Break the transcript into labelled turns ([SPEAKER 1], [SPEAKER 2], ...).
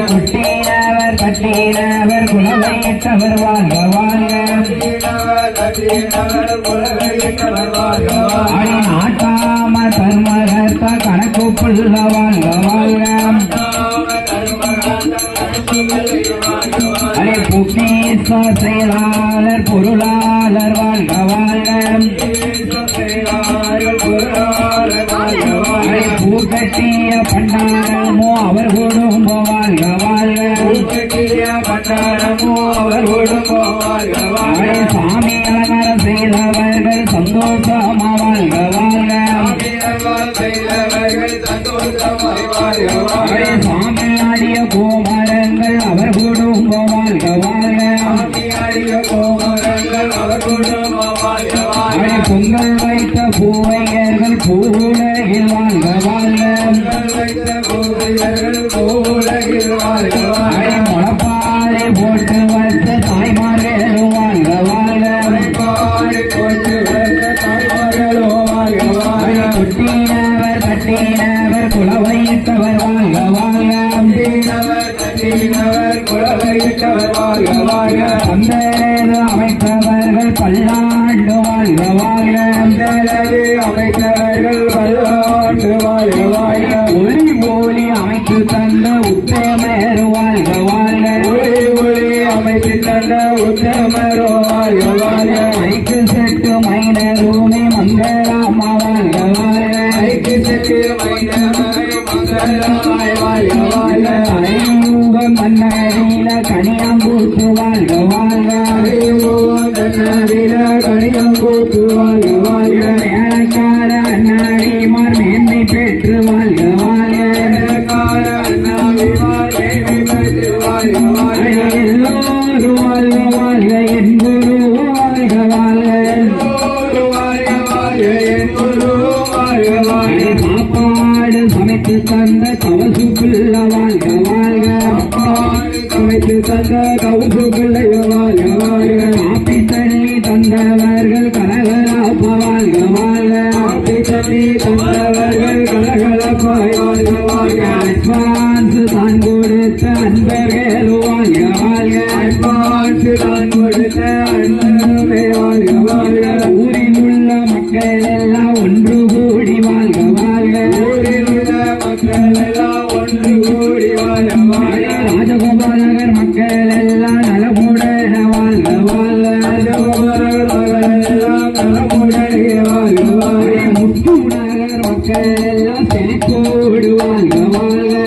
[SPEAKER 1] குட்டினவர் கட்டினவர் குலவையிட்டவர் வாழ்க வாழ்க நாட்டாம தர்மகர்த்த கணக்கு புள்ள வாழ்க வாழ்க புக்கீஸ்வ செயலாளர் பொருளாளர் வாழ்க வாழ்க பூக்கட்டிய பண்டாரமோ அவர் குடும்பம் வாழ்க வாழ்க பண்டாரமோ அவர் குடும்பம் வாழ்க வாழ்க சாமி அலங்காரம் செய்தவர்கள் சந்தோஷமா வாழ்க வாழ்க சாமி ஆடிய கோமரங்கள் அவர் குடும்பம் வாழ்க வாழ்க பொங்கல் வைத்த பூவையர்கள் பூவுலகில் வாழ்க வாழ்க முளப்பாறை போட்டு வந்த தாய்மார்களும் வாழ்க வாழ்க குட்டினவர் கட்டினவர் குலவையிட்டவர் வாழ்க வாழ்க தந்தரது அமைத்தவர்கள் பல்லாண்டு வாழ்க வாழ்க அமைத்தவர்கள் பல்லாண்டு வாழ்க வாழ்க ஒளி ஒளி அமைத்து தந்த உத்தமர் வாழ்க வாழ்க ஒளி அமைத்து தந்த உத்தமர் வாழ்க வாழ்க ஐக்கு செட்டு மைனருமே மங்களமா வாழ்க வாழ்க ஐக்கு செட்டு மங்களமாய் வாழ்க வாழ்க மன்னரில கனியம்பூத்து வாழ்க வாழ்க கனியம்பூத்து வாழ்க வாழ்க மேலக்கார அண்ணாடிமார் மேன்மை பெற்று வாழ்க வாழ்க எல்லோரும் வாழ்க வாழ்க என் குரு வாழ்க வாழ்க சாப்பாடு சமைத்து தந்த கவசு பிள்ள வாழ்க வாழ்க சமைத்து தந்த கவுசு பிள்ளைய வாழ்க வாழ்க காப்பி தண்ணி தந்தவர்கள் கலகலப்ப வாழ்க வாழ்க காப்பி தண்ணி தந்தவர்கள் கலகலப்பாய் வாழ்க வாழ்க அட்வான்ஸ் தான் கொடுத்த அன்பர்கள் வாழ்க வாழ்க அட்வான்ஸ் தான் கொடுத்த அன்பர்களே வாழ்க வாழ்க ஊரில் உள்ள மக்கள் எல்லாம் ஒன்று கூடி வாழ்க வாழ்க ஊரில் உள்ள மக்கள் எல்லாம் ஒன்று கூடி வாழ்க வாழ்க ராஜகோபாலகர் மக்கள் எல்லாம் நலமுடன் வாழ்க வாழ்க ராஜகோபாலகர் எல்லாம் நலமுடன் வாழ்க வாழ்க முத்து நகர் மக்கள் எல்லாம் செழிப்போடு வாழ்க வாழ்க